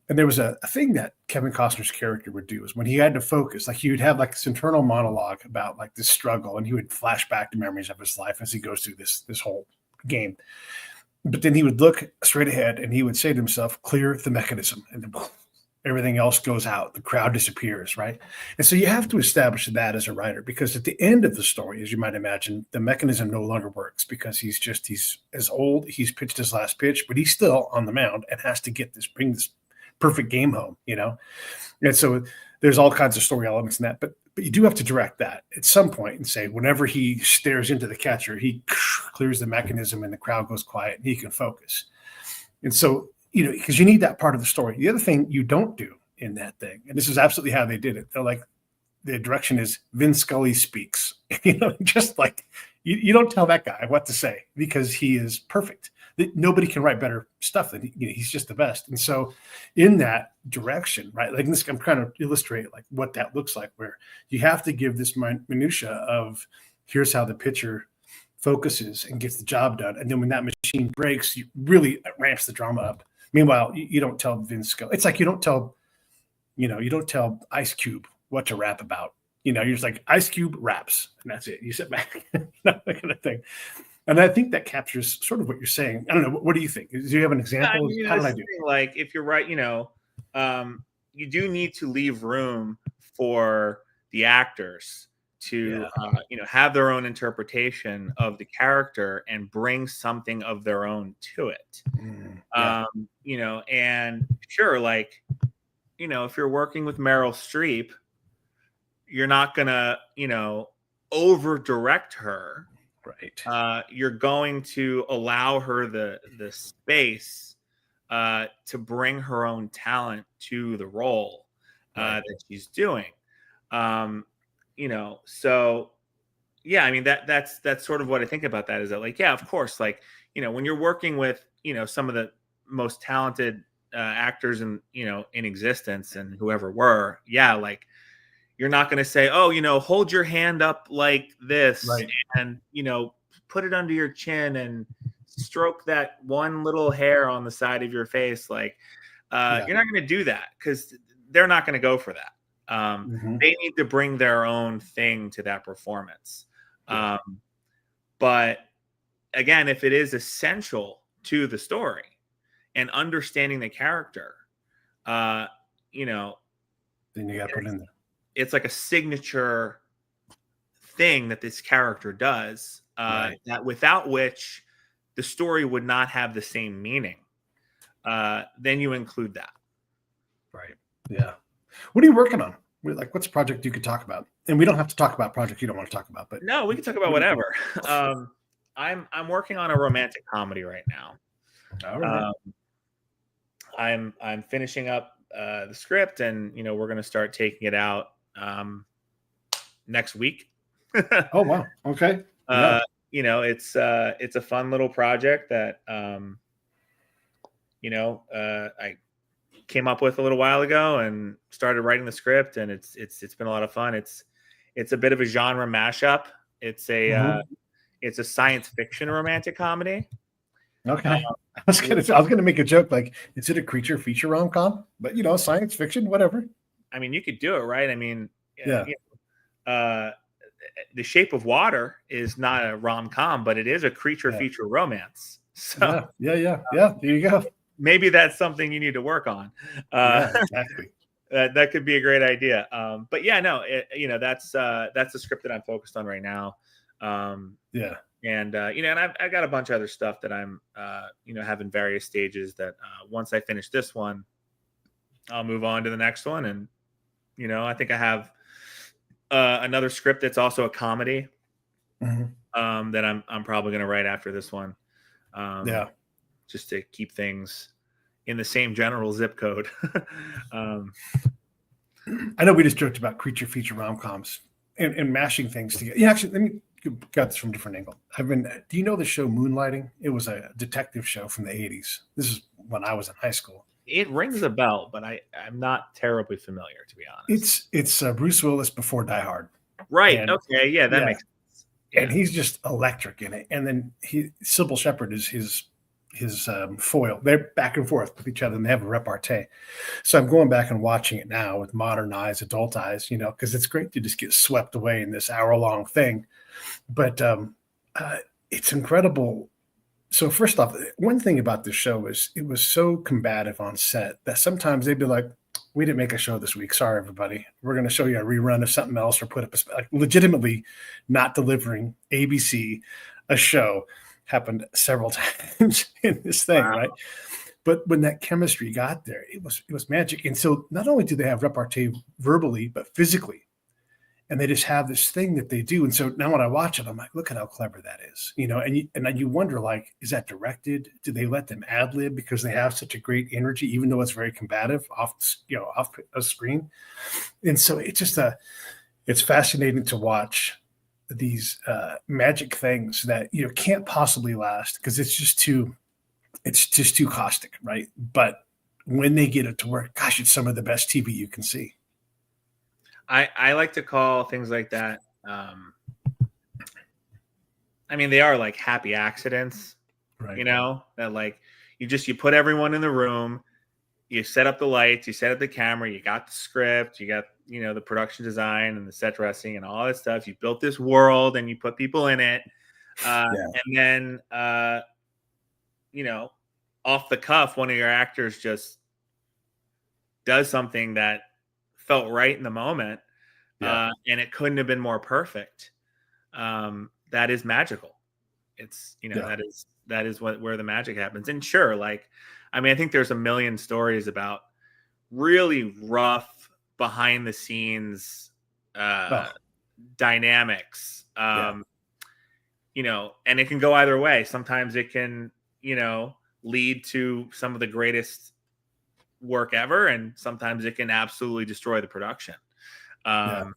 And there was a thing that Kevin Costner's character would do is when he had to focus, like he would have like this internal monologue about like this struggle, and he would flash back to memories of his life as he goes through this whole game. But then he would look straight ahead and he would say to himself, clear the mechanism. And then everything else goes out. The crowd disappears, right? And so you have to establish that as a writer, because at the end of the story, as you might imagine, the mechanism no longer works, because he's as old, he's pitched his last pitch, but he's still on the mound and has to bring this perfect game home, you know? And so there's all kinds of story elements in that, but you do have to direct that at some point and say, whenever he stares into the catcher, he clears the mechanism and the crowd goes quiet and he can focus. And so, you know, because you need that part of the story. The other thing you don't do in that thing, and this is absolutely how they did it, they're like, the direction is Vin Scully speaks, you know, just like you don't tell that guy what to say, because he is perfect. Nobody can write better stuff than he's just the best. And so in that direction, right, like this, I'm trying to illustrate like what that looks like, where you have to give this minutia of here's how the pitcher focuses and gets the job done. And then when that machine breaks, you really ramps the drama up. Meanwhile, you don't tell Vince Scully. It's like you don't tell Ice Cube what to rap about. You know, you're just like, Ice Cube raps, and that's it. You sit back, that kind of thing. And I think that captures sort of what you're saying. I don't know. What do you think? Do you have an example? Yeah, how did I do? Like, if you're right, you know, you do need to leave room for the actors to, you know, have their own interpretation of the character and bring something of their own to it. You know, and sure, like, you know, if you're working with Meryl Streep, you're not gonna, you know, over direct her. Right. You're going to allow her the space to bring her own talent to the role that she's doing. You know, so yeah, I mean, that's sort of what I think about that, is that, like, yeah, of course, like, you know, when you're working with, you know, some of the most talented actors in existence, and whoever were, yeah, like, you're not going to say, oh, you know, hold your hand up like this, and, you know, put it under your chin and stroke that one little hair on the side of your face. Like, you're not going to do that, because they're not going to go for that. They need to bring their own thing to that performance. But again, if it is essential to the story and understanding the character, you know, then you got to put it in there. It's like a signature thing that this character does, that without which the story would not have the same meaning. Then you include that. Right. Yeah. What are you working on? Like, what's a project you could talk about? And we don't have to talk about projects you don't want to talk about, but no, we can talk about whatever. I'm working on a romantic comedy right now. All right. I'm finishing up the script, and, you know, we're going to start taking it out next week. Oh, wow. Okay. You know, it's a fun little project that, I came up with a little while ago and started writing the script, and it's been a lot of fun. It's a bit of a genre mashup. It's a science fiction romantic comedy. Okay. I was gonna make a joke like, is it a creature feature rom-com? But science fiction, whatever. I mean, you could do it, right? I mean, Yeah. The Shape of Water is not a rom-com, but it is a creature feature romance. So yeah. There you go. Maybe that's something you need to work on. Exactly. That could be a great idea. But yeah, no, that's the script that I'm focused on right now. And and I've got a bunch of other stuff that I'm have in various stages that once I finish this one, I'll move on to the next one. And I think I have another script that's also a comedy that I'm probably going to write after this one. Just to keep things in the same general zip code. I know we just joked about creature feature rom-coms and mashing things together. Yeah, actually, let me got this from a different angle. Do you know the show Moonlighting? It was a detective show from the 80s. This is when I was in high school. It rings a bell, but I'm not terribly familiar, to be honest. It's Bruce Willis before Die Hard. Right. And, okay. Yeah, that makes sense. Yeah. And he's just electric in it. And then Sybil Shepherd is his foil. They're back and forth with each other, and they have a repartee. So I'm going back and watching it now with modern eyes, adult eyes, because it's great to just get swept away in this hour-long thing. But it's incredible. So first off, one thing about this show is it was so combative on set that sometimes they'd be like, we didn't make a show this week. Sorry, everybody. We're going to show you a rerun of something else or put up legitimately not delivering ABC a show happened several times in this thing, right? But when that chemistry got there, it was magic. And so not only do they have repartee verbally, but physically. And they just have this thing that they do. And so now when I watch it, I'm like, look at how clever that is, and you wonder, like, is that directed? Do they let them ad lib because they have such a great energy, even though it's very combative off a screen? And so it's just it's fascinating to watch these magic things that can't possibly last because it's just too caustic, right? But when they get it to work, gosh, it's some of the best TV you can see. I like to call things like that. I mean, they are like happy accidents, right? That like you put everyone in the room, you set up the lights, you set up the camera, you got the script, you got the production design and the set dressing and all that stuff. You built this world and you put people in it, and then off the cuff, one of your actors just does something that felt right in the moment, and it couldn't have been more perfect. That is magical. It's that is where the magic happens. And sure, like, I mean, I think there's a million stories about really rough behind the scenes dynamics, and it can go either way. Sometimes it can lead to some of the greatest work ever, and sometimes it can absolutely destroy the production. Has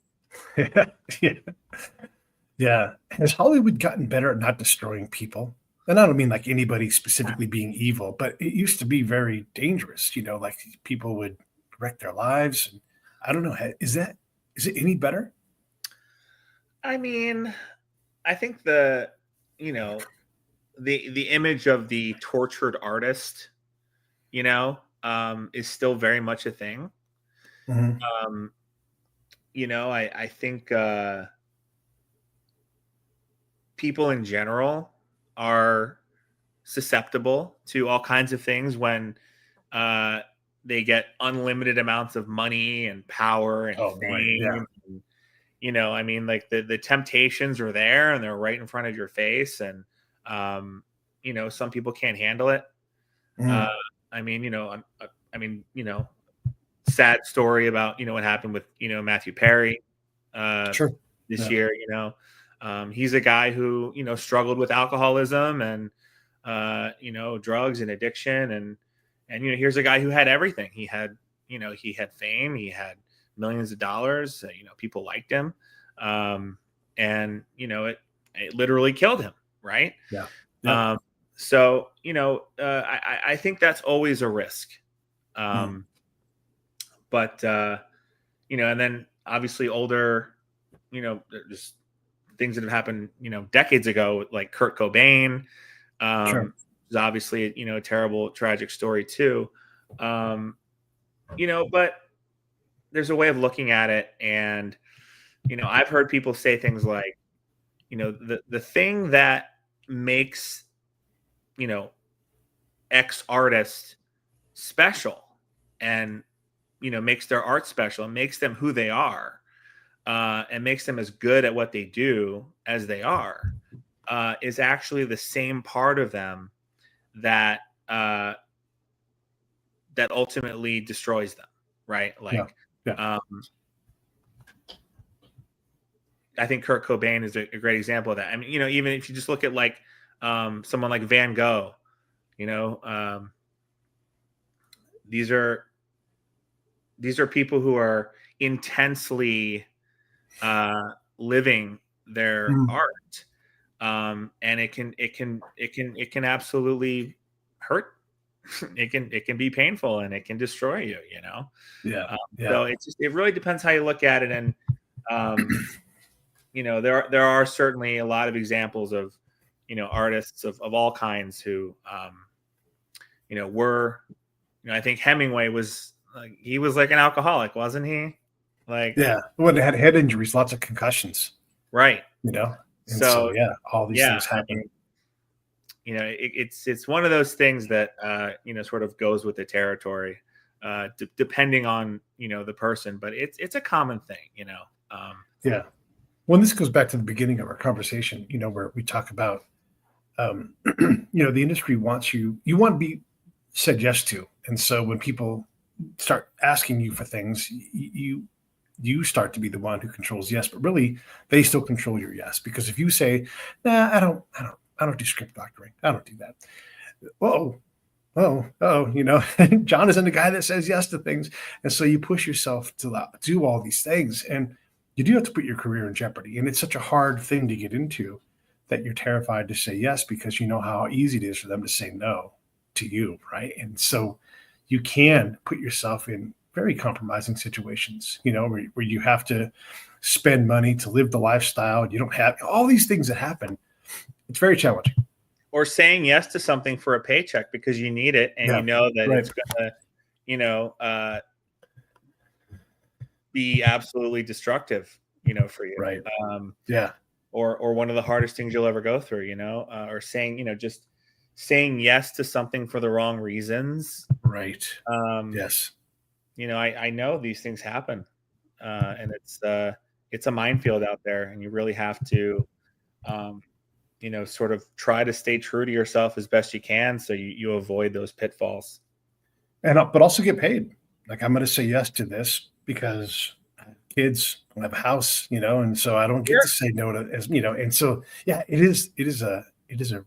Hollywood gotten better at not destroying people? And I don't mean like anybody specifically being evil, but it used to be very dangerous, like people would wreck their lives. And I don't know, is it any better? I mean, I think the image of the tortured artist, is still very much a thing. Mm-hmm. I think people in general are susceptible to all kinds of things when they get unlimited amounts of money and power and fame. Right. And, I mean, like the temptations are there and they're right in front of your face. And, some people can't handle it. Sad story about, what happened with, Matthew Perry this year, he's a guy who, struggled with alcoholism and, drugs and addiction. And here's a guy who had everything. He had fame, he had millions of dollars, people liked him. And, it literally killed him. Right. Yeah. So, I think that's always a risk. But, and then obviously older, there's things that have happened, decades ago, like Kurt Cobain, Sure. is obviously, a terrible, tragic story too. But there's a way of looking at it. And, I've heard people say things like, the thing that makes, X artist special and, makes their art special and makes them who they are, and makes them as good at what they do as they are, is actually the same part of them that that ultimately destroys them, right? Like, Yeah. I think Kurt Cobain is a great example of that. I mean, even if you just look at like someone like Van Gogh, these are people who are intensely living their art, and it can absolutely hurt. It can be painful and it can destroy you. So it really depends how you look at it. And there are certainly a lot of examples of artists of all kinds who were, I think Hemingway was like, he was like an alcoholic, wasn't he? Like, when they had head injuries, lots of concussions, right? And so all these things happen. It's one of those things that sort of goes with the territory, depending on the person, but it's a common thing. Well, this goes back to the beginning of our conversation, where we talk about the industry wants you want to be said yes to, and so when people start asking you for things, you start to be the one who controls yes, but really they still control your yes, because if you say, nah, I don't do script doctoring, I don't do that. John isn't the guy that says yes to things. And so you push yourself to do all these things, and you do have to put your career in jeopardy. And it's such a hard thing to get into that you're terrified to say yes, because you know how easy it is for them to say no to you, right? And so you can put yourself in very compromising situations, where you have to spend money to live the lifestyle. You don't have all these things that happen. It's very challenging. Or saying yes to something for a paycheck because you need it, and that it's going to, be absolutely destructive, for you. Right. Or one of the hardest things you'll ever go through, or saying, just saying yes to something for the wrong reasons. Right. Yes. I know these things happen, and it's a minefield out there, and you really have to, sort of try to stay true to yourself as best you can, so you avoid those pitfalls. But also get paid. Like, I'm going to say yes to this because kids don't have a house, and so I don't get to say no to, and so it is a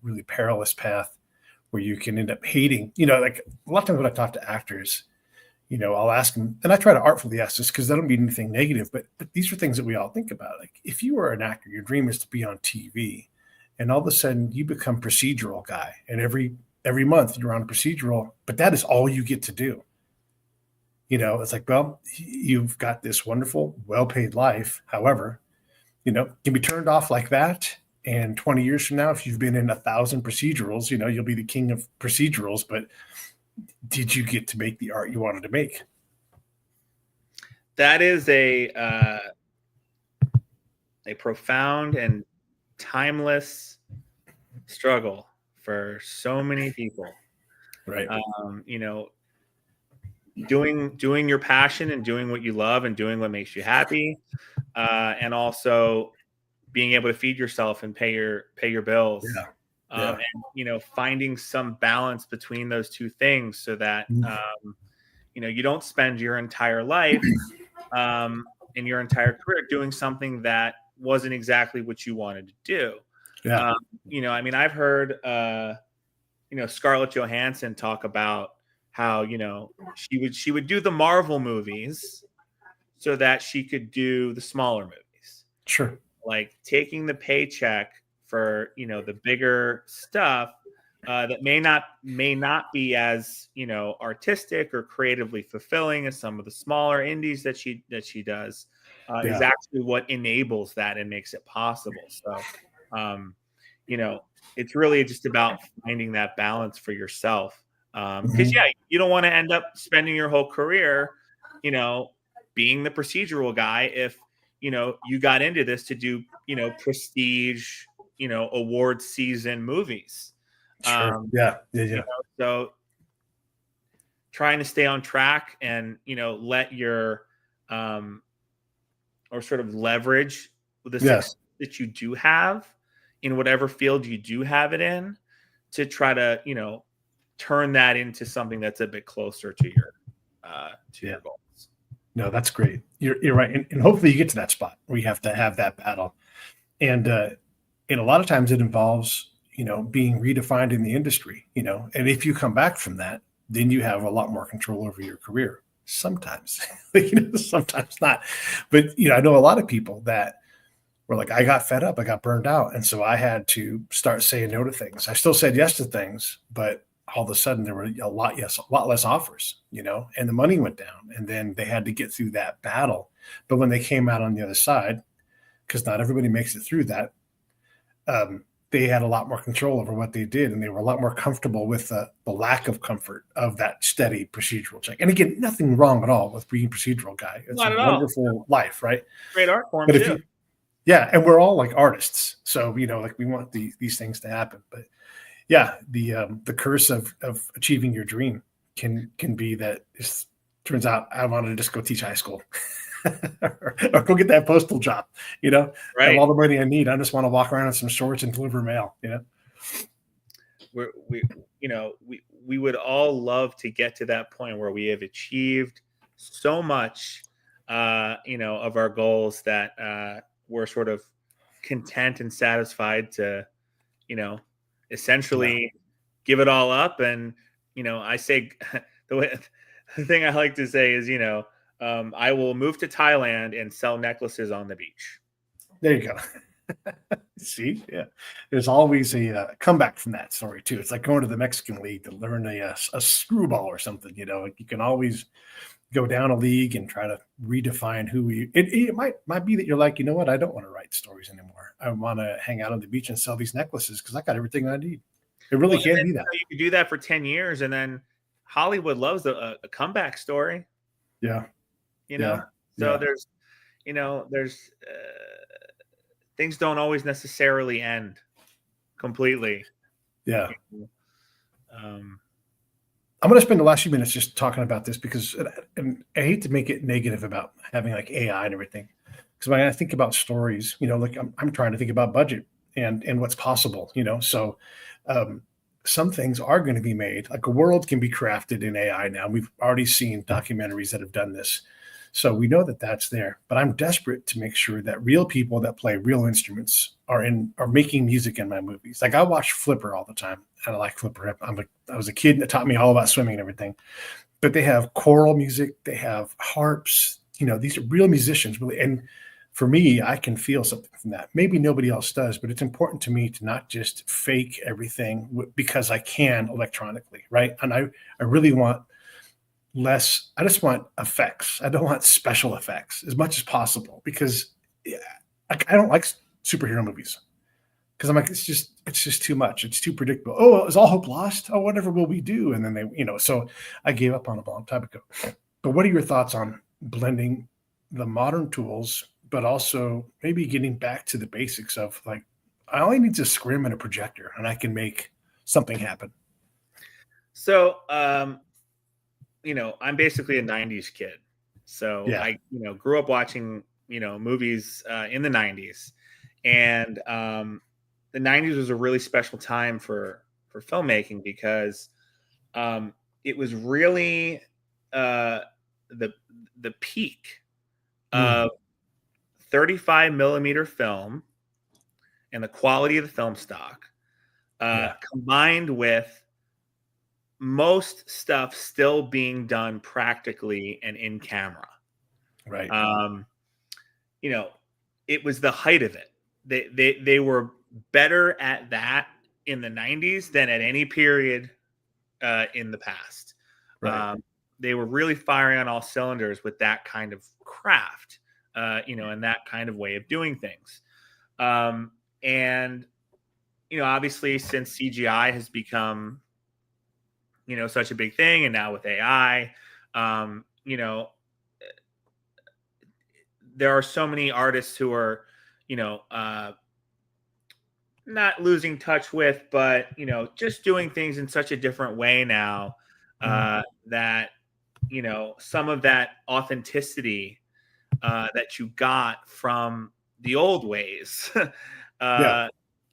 really perilous path where you can end up hating. Like a lot of times when I talk to actors, I'll ask them, and I try to artfully ask this because I don't mean anything negative, but these are things that we all think about. Like, if you are an actor, your dream is to be on TV, and all of a sudden you become procedural guy, and every month you're on a procedural, but that is all you get to do. It's like, well, you've got this wonderful, well-paid life. However, can be turned off like that. And 20 years from now, if you've been in 1,000 procedurals, you'll be the king of procedurals. But did you get to make the art you wanted to make? That is a profound and timeless struggle for so many people. Right. Doing your passion and doing what you love and doing what makes you happy, and also being able to feed yourself and pay your bills. And finding some balance between those two things, so that you don't spend your entire life in your entire career doing something that wasn't exactly what you wanted to do. I've heard Scarlett Johansson talk about how she would do the Marvel movies so that she could do the smaller movies. Sure. Like taking the paycheck for the bigger stuff, that may not be as, artistic or creatively fulfilling as some of the smaller indies that she does, is actually what enables that and makes it possible. So, it's really just about finding that balance for yourself. Because you don't want to end up spending your whole career, being the procedural guy if you got into this to do prestige award season movies. Sure. So trying to stay on track and let your or sort of leverage the success that you do have in whatever field you do have it in, to try to turn that into something that's a bit closer to your goals. No, that's great. You're right, and hopefully you get to that spot where you have to have that battle, and a lot of times it involves being redefined in the industry, and if you come back from that, then you have a lot more control over your career. Sometimes, sometimes not, but I know a lot of people that were like, I got fed up, I got burned out, and so I had to start saying no to things. I still said yes to things, but all of a sudden there were a lot less offers, and the money went down, and then they had to get through that battle. But when they came out on the other side, because not everybody makes it through that, they had a lot more control over what they did, and they were a lot more comfortable with the lack of comfort of that steady procedural check. And again, nothing wrong at all with being procedural guy. It's a wonderful life, right? Great art form but too. And we're all like artists, so like we want these things to happen. But the curse of achieving your dream can be that it turns out I wanted to just go teach high school. or go get that postal job, right. Have all the money I need. I just want to walk around in some shorts and deliver mail, we would all love to get to that point where we have achieved so much, of our goals that we're sort of content and satisfied to, essentially give it all up. And, I say the thing I like to say is, I will move to Thailand and sell necklaces on the beach. There you go. See, there's always a comeback from that story too. It's like going to the Mexican League to learn a screwball or something. You can always go down a league and try to redefine who we. It might be that you're like, what? I don't want to write stories anymore. I want to hang out on the beach and sell these necklaces because I got everything I need. It really can be that. You can do that for 10 years, and then Hollywood loves a comeback story. Yeah. There's things don't always necessarily end completely. I'm going to spend the last few minutes just talking about this because and I hate to make it negative about having like AI and everything, because when I think about stories, like I'm trying to think about budget and what's possible, so some things are going to be made, like a world can be crafted in AI now. We've already seen documentaries that have done this. So we know that that's there, but I'm desperate to make sure that real people that play real instruments are making music in my movies. Like I watch Flipper all the time, and I like Flipper. I was a kid that taught me all about swimming and everything. But they have choral music, they have harps. These are real musicians, really. And for me, I can feel something from that. Maybe nobody else does, but it's important to me to not just fake everything because I can electronically, right? And I really want less. I just want effects. I don't want special effects as much as possible because I don't like superhero movies because I'm like, it's just too much. It's too predictable. Oh, is all hope lost? Oh, whatever will we do? And then they, so I gave up on it a long time ago. But what are your thoughts on blending the modern tools, but also maybe getting back to the basics of like, I only need to scrim and a projector and I can make something happen. So, I'm basically a 90s kid. So I, grew up watching, movies in the 90s. And the 90s was a really special time for filmmaking because it was really the peak of 35 millimeter film and the quality of the film stock combined with most stuff still being done practically and in camera. Right. It was the height of it. They were better at that in the 90s than at any period in the past. Right. They were really firing on all cylinders with that kind of craft, and that kind of way of doing things. And, obviously since CGI has become, such a big thing, and now with AI, there are so many artists who are, not losing touch with, but, just doing things in such a different way now, that, some of that authenticity that you got from the old ways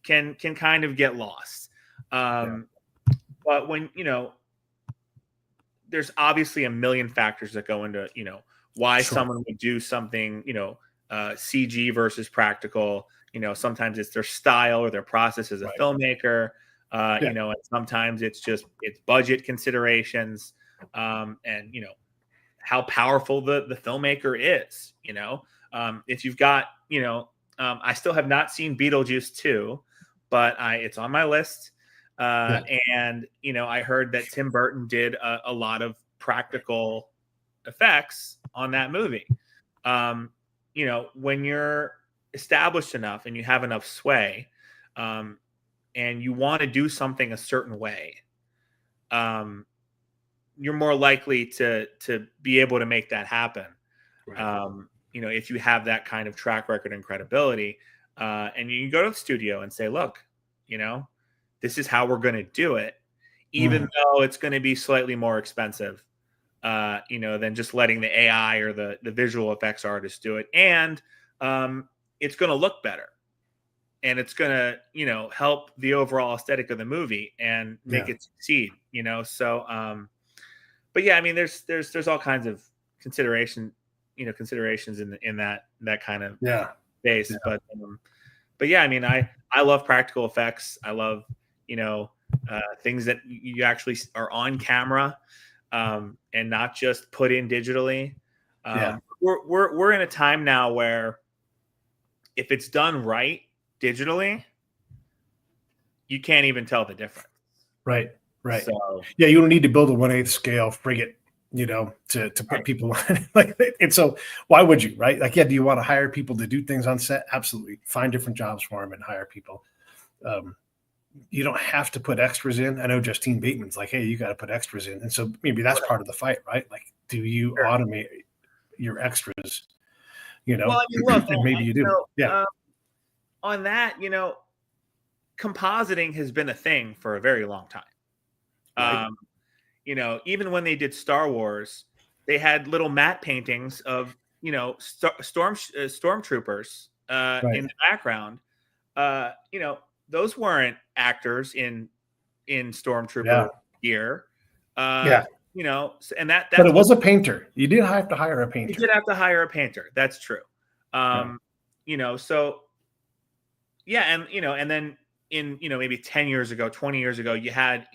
can kind of get lost. But when, there's obviously a million factors that go into, why someone would do something, CG versus practical. Sometimes it's their style or their process as a filmmaker, and sometimes it's budget considerations, and, how powerful the filmmaker is, if you've got, I still have not seen Beetlejuice 2, but it's on my list. And, I heard that Tim Burton did a lot of practical effects on that movie. When you're established enough and you have enough sway, and you want to do something a certain way, you're more likely to be able to make that happen. If you have that kind of track record and credibility, and you go to the studio and say, look, this is how we're going to do it, even though it's going to be slightly more expensive, than just letting the AI or the visual effects artist do it. And it's going to look better, and it's going to, help the overall aesthetic of the movie and make it succeed, So, but yeah, I mean, there's all kinds of considerations in that kind of space. But yeah, I mean, I love practical effects. I love, things that you actually are on camera, and not just put in digitally. We're in a time now where if it's done right digitally, you can't even tell the difference. Right. So, you don't need to build a 1/8 scale frigate, to put people on. And so why would you, right? Do you want to hire people to do things on set? Absolutely. Find different jobs for them and hire people. You don't have to put extras in. I know Justine Bateman's like, hey, you got to put extras in. And so maybe that's part of the fight, right? Do you automate your extras? Well, I mean, look, and maybe you do. On that, compositing has been a thing for a very long time. Even when they did Star Wars, they had little matte paintings of, stormtroopers in the background. Those weren't actors in stormtrooper gear. And but it was a painter. You did have to hire a painter. You did have to hire a painter. That's true. So yeah, and then in maybe 10 years ago, 20 years ago, you had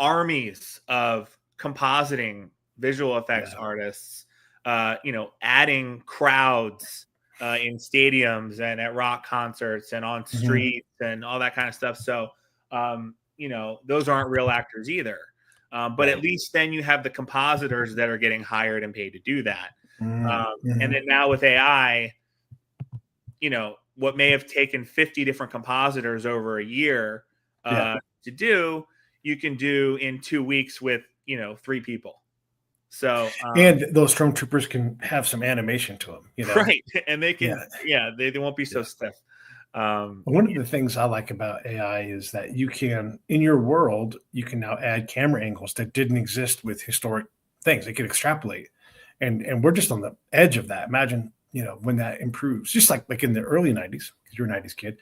armies of compositing visual effects artists, adding crowds in stadiums and at rock concerts and on streets and all that kind of stuff. So, those aren't real actors either. But at least then you have the compositors that are getting hired and paid to do that. And then now with AI, what may have taken 50 different compositors over a year to do, you can do in 2 weeks with, 3 people. So, and those stormtroopers can have some animation to them, right. And they can, they won't be so stiff. One of the things I like about AI is that you can, in your world, you can now add camera angles that didn't exist with historic things. They could extrapolate, and we're just on the edge of that. Imagine, when that improves, just like in the early 90s, because you're a 90s kid,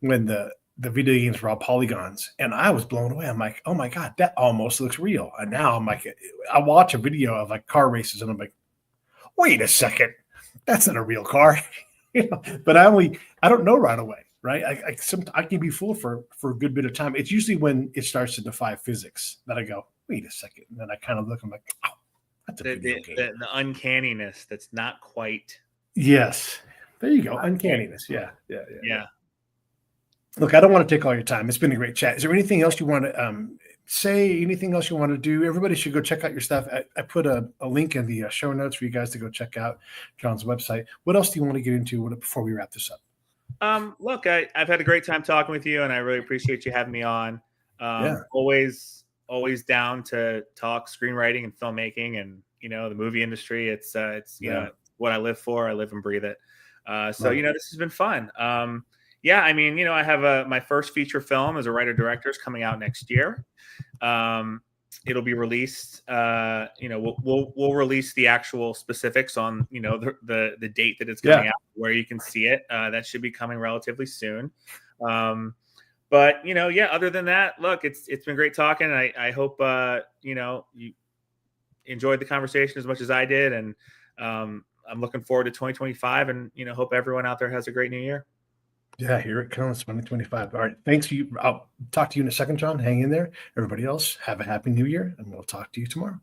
when the video games were all polygons, and I was blown away. I'm like, oh my God, that almost looks real. And now I'm like, I watch a video of car races and I'm like, wait a second, that's not a real car. But I don't know right away, right? I can be fooled for a good bit of time. It's usually when it starts to defy physics that I go, wait a second. And then I kind of look, I'm like, oh, that's a video game. The uncanniness that's not quite. Yes. There you go. Uncanniness. Yeah. Look, I don't want to take all your time. It's been a great chat. Is there anything else you want to say? Anything else you want to do? Everybody should go check out your stuff. I put a link in the show notes for you guys to go check out Jon's website. What else do you want to get into before we wrap this up? Look, I've had a great time talking with you, and I really appreciate you having me on. Yeah. Always down to talk screenwriting and filmmaking, and the movie industry. It's what I live for. I live and breathe it. So this has been fun. I have my first feature film as a writer-director is coming out next year. It'll be released. We'll release the actual specifics on the date that it's coming out, where you can see it. That should be coming relatively soon. Other than that, look, it's been great talking. I hope you enjoyed the conversation as much as I did, and I'm looking forward to 2025, and hope everyone out there has a great new year. Yeah, here it comes, 2025. All right. Thanks. I'll talk to you in a second, Jon. Hang in there. Everybody else, have a happy new year, and we'll talk to you tomorrow.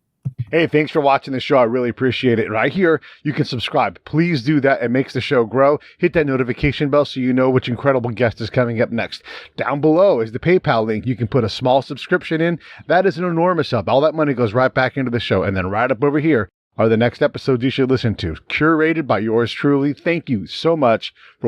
Hey, thanks for watching the show. I really appreciate it. Right here, you can subscribe. Please do that. It makes the show grow. Hit that notification bell so you know which incredible guest is coming up next. Down below is the PayPal link. You can put a small subscription in. That is an enormous help. All that money goes right back into the show. And then right up over here are the next episodes you should listen to, curated by yours truly. Thank you so much for